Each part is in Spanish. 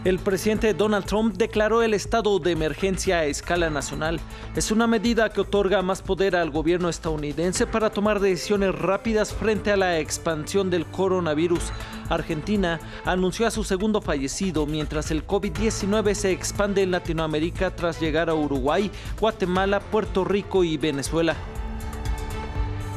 El presidente Donald Trump declaró el estado de emergencia a escala nacional. Es una medida que otorga más poder al gobierno estadounidense para tomar decisiones rápidas frente a la expansión del coronavirus. Argentina anunció a su segundo fallecido, mientras el COVID-19 se expande en Latinoamérica tras llegar a Uruguay, Guatemala, Puerto Rico y Venezuela.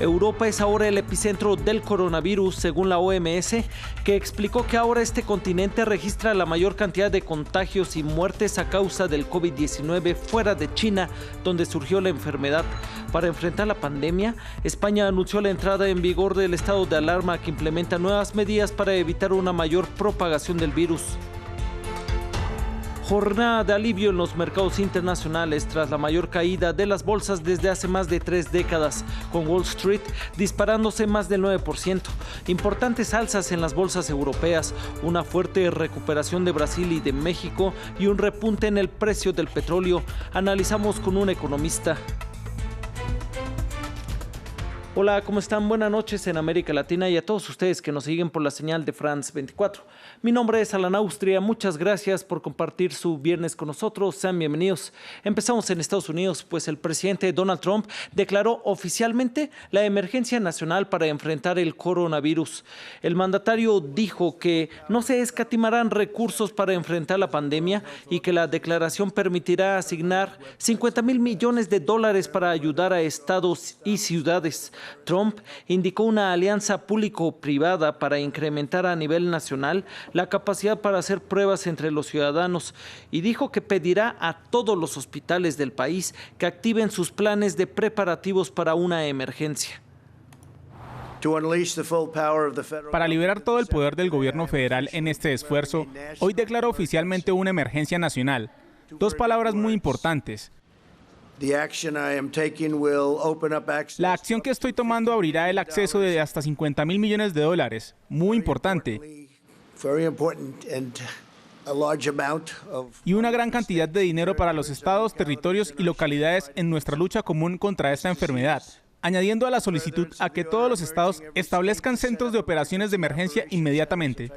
Europa es ahora el epicentro del coronavirus, según la OMS, que explicó que ahora este continente registra la mayor cantidad de contagios y muertes a causa del COVID-19 fuera de China, donde surgió la enfermedad. Para enfrentar la pandemia, España anunció la entrada en vigor del estado de alarma que implementa nuevas medidas para evitar una mayor propagación del virus. Jornada de alivio en los mercados internacionales tras la mayor caída de las bolsas desde hace más de 3 décadas, con Wall Street disparándose más del 9%. Importantes alzas en las bolsas europeas, una fuerte recuperación de Brasil y de México y un repunte en el precio del petróleo. Analizamos con un economista. Hola, ¿cómo están? Buenas noches en América Latina y a todos ustedes que nos siguen por la señal de France 24. Mi nombre es Alan Austria, muchas gracias por compartir su viernes con nosotros, sean bienvenidos. Empezamos en Estados Unidos, pues el presidente Donald Trump declaró oficialmente la emergencia nacional para enfrentar el coronavirus. El mandatario dijo que no se escatimarán recursos para enfrentar la pandemia y que la declaración permitirá asignar $50,000 millones para ayudar a estados y ciudades. Trump indicó una alianza público-privada para incrementar a nivel nacional la capacidad para hacer pruebas entre los ciudadanos y dijo que pedirá a todos los hospitales del país que activen sus planes de preparativos para una emergencia. Para liberar todo el poder del gobierno federal en este esfuerzo, hoy declaró oficialmente una emergencia nacional. Dos palabras muy importantes. La acción que estoy tomando abrirá el acceso de hasta $50,000 millones. Muy importante. Y una gran cantidad de dinero para los estados, territorios y localidades en nuestra lucha común contra esta enfermedad, añadiendo a la solicitud a que todos los estados establezcan centros de operaciones de emergencia inmediatamente.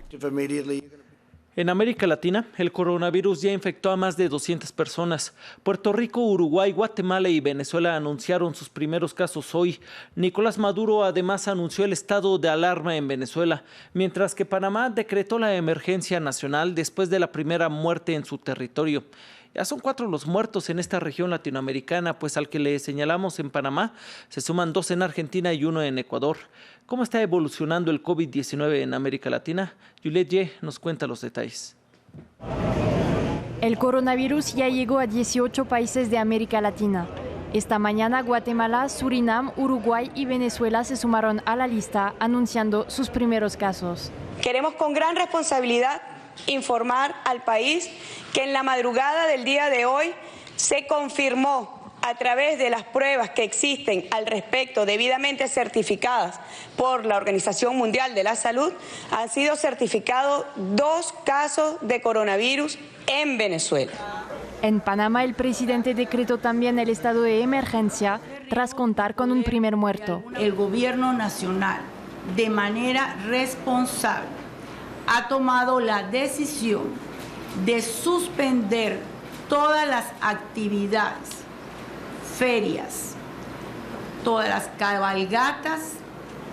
En América Latina, el coronavirus ya infectó a más de 200 personas. Puerto Rico, Uruguay, Guatemala y Venezuela anunciaron sus primeros casos hoy. Nicolás Maduro además anunció el estado de alarma en Venezuela, mientras que Panamá decretó la emergencia nacional después de la primera muerte en su territorio. Ya son 4 los muertos en esta región latinoamericana, pues al que le señalamos en Panamá se suman 2 en Argentina y 1 en Ecuador. ¿Cómo está evolucionando el COVID-19 en América Latina? Juliette Ye nos cuenta los detalles. El coronavirus ya llegó a 18 países de América Latina. Esta mañana Guatemala, Surinam, Uruguay y Venezuela se sumaron a la lista anunciando sus primeros casos. Queremos con gran responsabilidad informar al país que en la madrugada del día de hoy se confirmó a través de las pruebas que existen al respecto debidamente certificadas por la Organización Mundial de la Salud, han sido certificados 2 casos de coronavirus en Venezuela. En Panamá, el presidente decretó también el estado de emergencia tras contar con un primer muerto. El gobierno nacional, de manera responsable, ha tomado la decisión de suspender todas las actividades, ferias, todas las cabalgatas,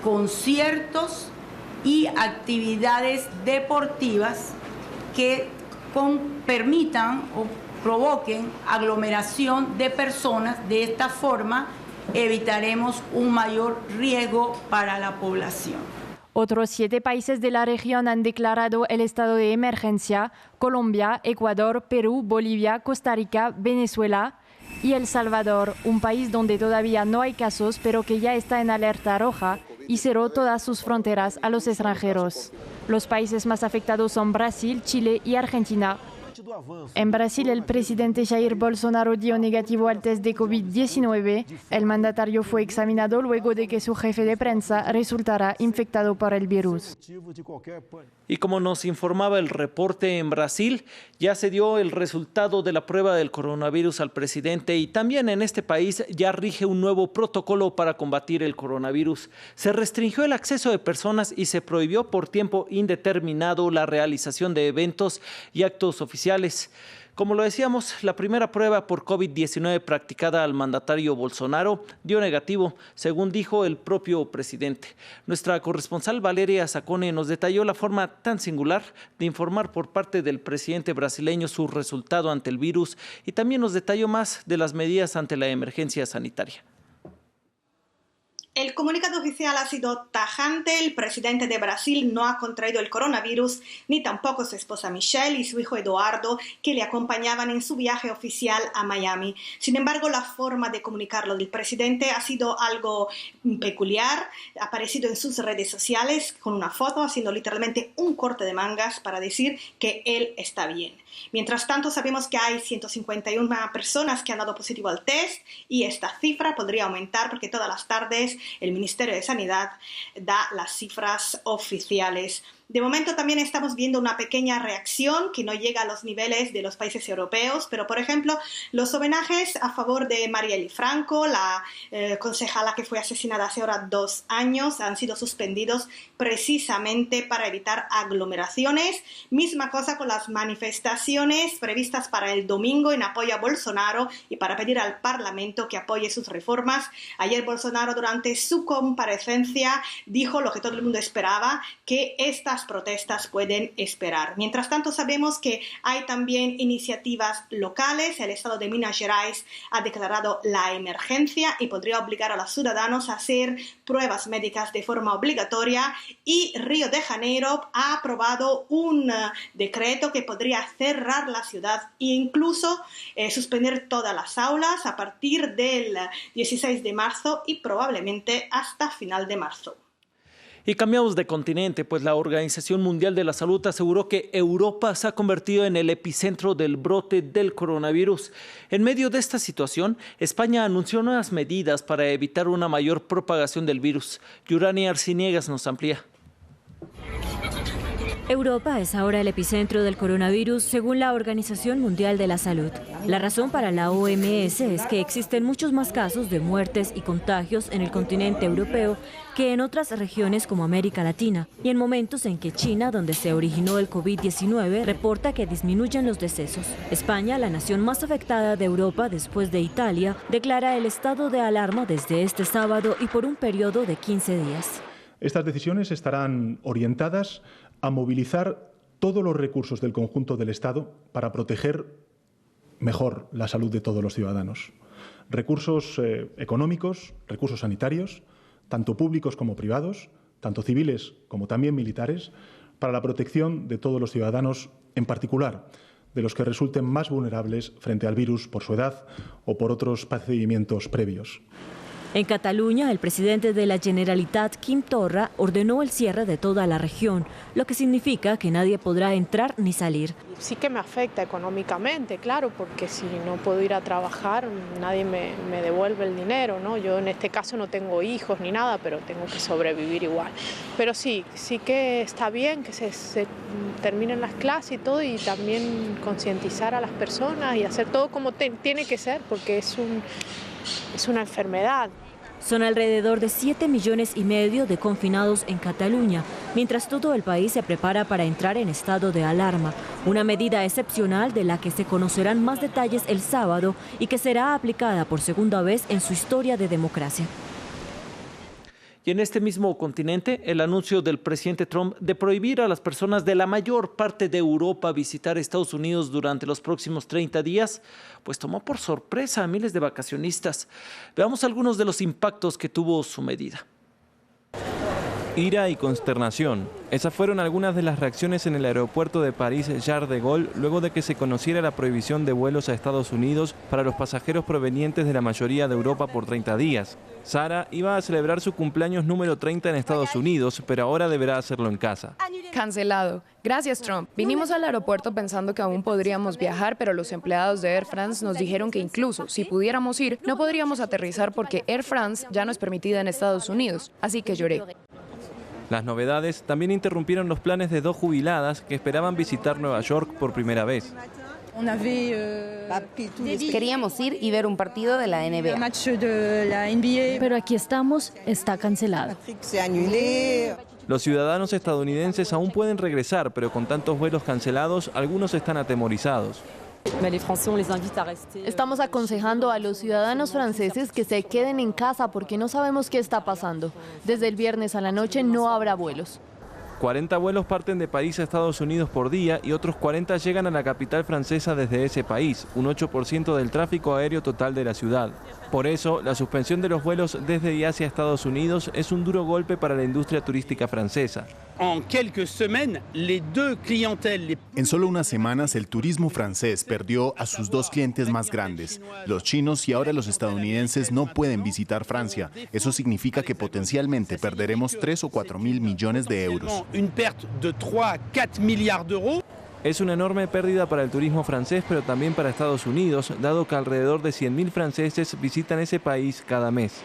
conciertos y actividades deportivas que permitan o provoquen aglomeración de personas. De esta forma evitaremos un mayor riesgo para la población. Otros 7 países de la región han declarado el estado de emergencia: Colombia, Ecuador, Perú, Bolivia, Costa Rica, Venezuela y El Salvador, un país donde todavía no hay casos, pero que ya está en alerta roja y cerró todas sus fronteras a los extranjeros. Los países más afectados son Brasil, Chile y Argentina, En Brasil, el presidente Jair Bolsonaro dio negativo al test de COVID-19. El mandatario fue examinado luego de que su jefe de prensa resultara infectado por el virus. Y como nos informaba el reporte en Brasil, ya se dio el resultado de la prueba del coronavirus al presidente y también en este país ya rige un nuevo protocolo para combatir el coronavirus. Se restringió el acceso de personas y se prohibió por tiempo indeterminado la realización de eventos y actos oficiales. Como lo decíamos, la primera prueba por COVID-19 practicada al mandatario Bolsonaro dio negativo, según dijo el propio presidente. Nuestra corresponsal Valeria Zacone nos detalló la forma tan singular de informar por parte del presidente brasileño su resultado ante el virus y también nos detalló más de las medidas ante la emergencia sanitaria. El comunicado oficial ha sido tajante. El presidente de Brasil no ha contraído el coronavirus, ni tampoco su esposa Michelle y su hijo Eduardo, que le acompañaban en su viaje oficial a Miami. Sin embargo, la forma de comunicarlo del presidente ha sido algo peculiar. Ha aparecido en sus redes sociales con una foto, haciendo literalmente un corte de mangas para decir que él está bien. Mientras tanto, sabemos que hay 151 personas que han dado positivo al test y esta cifra podría aumentar porque todas las tardes el Ministerio de Sanidad da las cifras oficiales. De momento también estamos viendo una pequeña reacción que no llega a los niveles de los países europeos, pero por ejemplo los homenajes a favor de Marielle Franco, la concejala que fue asesinada hace ahora 2 años, han sido suspendidos precisamente para evitar aglomeraciones. Misma cosa con las manifestaciones previstas para el domingo en apoyo a Bolsonaro y para pedir al Parlamento que apoye sus reformas. Ayer Bolsonaro durante su comparecencia dijo lo que todo el mundo esperaba, que estas protestas pueden esperar. Mientras tanto, sabemos que hay también iniciativas locales. El estado de Minas Gerais ha declarado la emergencia y podría obligar a los ciudadanos a hacer pruebas médicas de forma obligatoria. Y Río de Janeiro ha aprobado un decreto que podría cerrar la ciudad e incluso suspender todas las aulas a partir del 16 de marzo y probablemente hasta final de marzo. Y cambiamos de continente, pues la Organización Mundial de la Salud aseguró que Europa se ha convertido en el epicentro del brote del coronavirus. En medio de esta situación, España anunció nuevas medidas para evitar una mayor propagación del virus. Yurani Arciniegas nos amplía. Europa es ahora el epicentro del coronavirus según la Organización Mundial de la Salud. La razón para la OMS es que existen muchos más casos de muertes y contagios en el continente europeo que en otras regiones como América Latina, y en momentos en que China, donde se originó el COVID-19, reporta que disminuyen los decesos. España, la nación más afectada de Europa después de Italia, declara el estado de alarma desde este sábado y por un periodo de 15 días. Estas decisiones estarán orientadas a movilizar todos los recursos del conjunto del Estado para proteger mejor la salud de todos los ciudadanos. Recursos económicos, recursos sanitarios, tanto públicos como privados, tanto civiles como también militares, para la protección de todos los ciudadanos, en particular de los que resulten más vulnerables frente al virus por su edad o por otros procedimientos previos. En Cataluña, el presidente de la Generalitat, Quim Torra, ordenó el cierre de toda la región, lo que significa que nadie podrá entrar ni salir. Sí que me afecta económicamente, claro, porque si no puedo ir a trabajar, nadie me devuelve el dinero, ¿no? Yo en este caso no tengo hijos ni nada, pero tengo que sobrevivir igual. Pero sí que está bien que se terminen las clases y todo, y también concientizar a las personas y hacer todo como tiene que ser, porque es una enfermedad. Son alrededor de 7,5 millones de confinados en Cataluña, mientras todo el país se prepara para entrar en estado de alarma, una medida excepcional de la que se conocerán más detalles el sábado y que será aplicada por segunda vez en su historia de democracia. Y en este mismo continente, el anuncio del presidente Trump de prohibir a las personas de la mayor parte de Europa visitar Estados Unidos durante los próximos 30 días, pues tomó por sorpresa a miles de vacacionistas. Veamos algunos de los impactos que tuvo su medida. Ira y consternación. Esas fueron algunas de las reacciones en el aeropuerto de París-Charles de Gaulle luego de que se conociera la prohibición de vuelos a Estados Unidos para los pasajeros provenientes de la mayoría de Europa por 30 días. Sara iba a celebrar su cumpleaños número 30 en Estados Unidos, pero ahora deberá hacerlo en casa. Cancelado. Gracias, Trump. Vinimos al aeropuerto pensando que aún podríamos viajar, pero los empleados de Air France nos dijeron que incluso si pudiéramos ir, no podríamos aterrizar porque Air France ya no es permitida en Estados Unidos. Así que lloré. Las novedades también interrumpieron los planes de 2 jubiladas que esperaban visitar Nueva York por primera vez. Queríamos ir y ver un partido de la NBA. Pero aquí estamos, está cancelado. Los ciudadanos estadounidenses aún pueden regresar, pero con tantos vuelos cancelados, algunos están atemorizados. Estamos aconsejando a los ciudadanos franceses que se queden en casa porque no sabemos qué está pasando. Desde el viernes a la noche no habrá vuelos. 40 vuelos parten de París a Estados Unidos por día y otros 40 llegan a la capital francesa desde ese país, un 8% del tráfico aéreo total de la ciudad. Por eso, la suspensión de los vuelos desde y hacia Estados Unidos es un duro golpe para la industria turística francesa. En solo unas semanas, el turismo francés perdió a sus 2 clientes más grandes. Los chinos y ahora los estadounidenses no pueden visitar Francia. Eso significa que potencialmente perderemos 3 o 4 mil millones de euros. Es una enorme pérdida para el turismo francés, pero también para Estados Unidos, dado que alrededor de 100.000 franceses visitan ese país cada mes.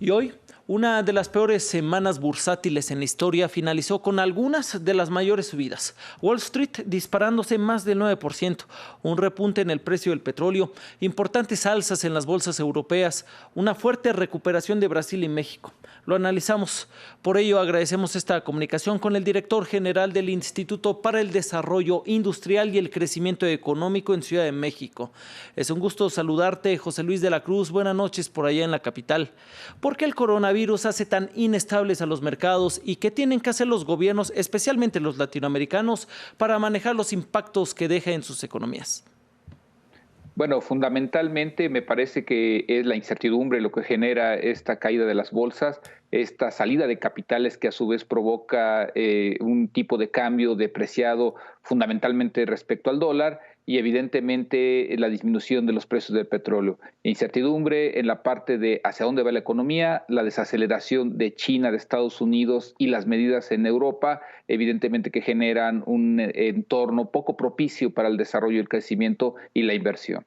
Y hoy, una de las peores semanas bursátiles en la historia finalizó con algunas de las mayores subidas. Wall Street disparándose más del 9%, un repunte en el precio del petróleo, importantes alzas en las bolsas europeas, una fuerte recuperación de Brasil y México. Lo analizamos. Por ello, agradecemos esta comunicación con el director general del Instituto para el Desarrollo Industrial y el Crecimiento Económico en Ciudad de México. Es un gusto saludarte, José Luis de la Cruz. Buenas noches por allá en la capital. ¿Por qué el coronavirus hace tan inestables a los mercados y qué tienen que hacer los gobiernos, especialmente los latinoamericanos, para manejar los impactos que deja en sus economías? Bueno, fundamentalmente me parece que es la incertidumbre lo que genera esta caída de las bolsas, esta salida de capitales que a su vez provoca un tipo de cambio depreciado fundamentalmente respecto al dólar y evidentemente la disminución de los precios del petróleo. Incertidumbre en la parte de hacia dónde va la economía, la desaceleración de China, de Estados Unidos y las medidas en Europa, evidentemente que generan un entorno poco propicio para el desarrollo, el crecimiento y la inversión.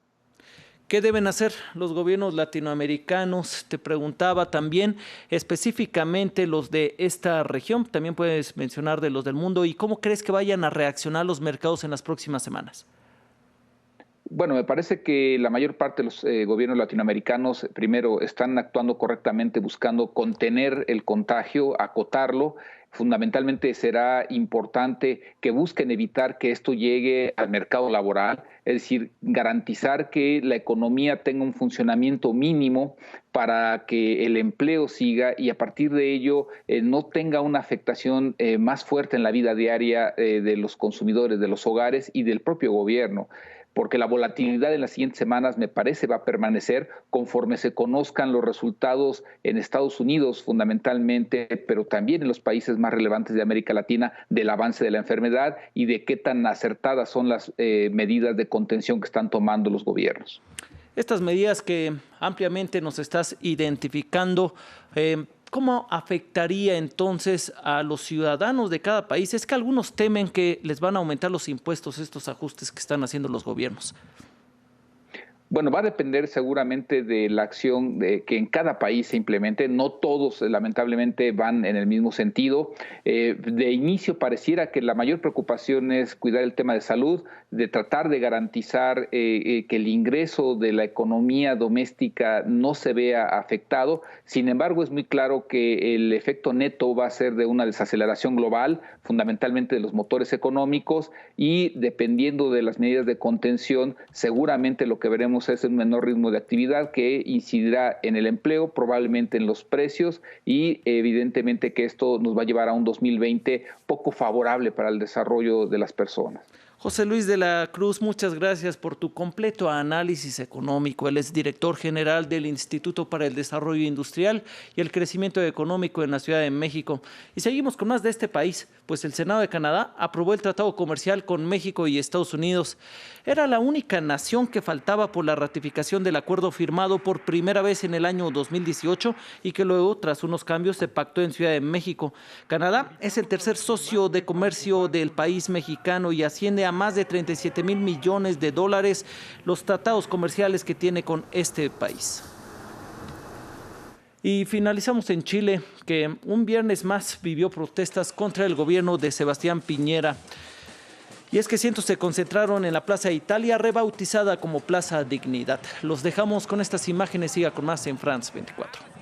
¿Qué deben hacer los gobiernos latinoamericanos? Te preguntaba también específicamente los de esta región, también puedes mencionar de los del mundo, y cómo crees que vayan a reaccionar los mercados en las próximas semanas. Bueno, me parece que la mayor parte de los gobiernos latinoamericanos primero están actuando correctamente buscando contener el contagio, acotarlo. Fundamentalmente será importante que busquen evitar que esto llegue al mercado laboral, es decir, garantizar que la economía tenga un funcionamiento mínimo para que el empleo siga y a partir de ello no tenga una afectación más fuerte en la vida diaria de los consumidores, de los hogares y del propio gobierno. Porque la volatilidad en las siguientes semanas me parece va a permanecer conforme se conozcan los resultados en Estados Unidos fundamentalmente, pero también en los países más relevantes de América Latina del avance de la enfermedad y de qué tan acertadas son las medidas de contención que están tomando los gobiernos. Estas medidas que ampliamente nos estás identificando, ¿cómo afectaría entonces a los ciudadanos de cada país? Es que algunos temen que les van a aumentar los impuestos, estos ajustes que están haciendo los gobiernos. Bueno, va a depender seguramente de la acción que en cada país se implemente. No todos, lamentablemente, van en el mismo sentido. De inicio pareciera que la mayor preocupación es cuidar el tema de salud, de tratar de garantizar que el ingreso de la economía doméstica no se vea afectado. Sin embargo, es muy claro que el efecto neto va a ser de una desaceleración global, fundamentalmente de los motores económicos, y dependiendo de las medidas de contención, seguramente lo que veremos vemos es un menor ritmo de actividad que incidirá en el empleo, probablemente en los precios y evidentemente que esto nos va a llevar a un 2020 poco favorable para el desarrollo de las personas. José Luis de la Cruz, muchas gracias por tu completo análisis económico. Él es director general del Instituto para el Desarrollo Industrial y el Crecimiento Económico en la Ciudad de México. Y seguimos con más de este país, pues el Senado de Canadá aprobó el tratado comercial con México y Estados Unidos. Era la única nación que faltaba por la ratificación del acuerdo firmado por primera vez en el año 2018 y que luego, tras unos cambios, se pactó en Ciudad de México. Canadá es el tercer socio de comercio del país mexicano y asciende a más de 37,000 millones de dólares los tratados comerciales que tiene con este país. Y finalizamos en Chile, que un viernes más vivió protestas contra el gobierno de Sebastián Piñera. Y es que cientos se concentraron en la Plaza Italia, rebautizada como Plaza Dignidad. Los dejamos con estas imágenes, siga con más en France 24.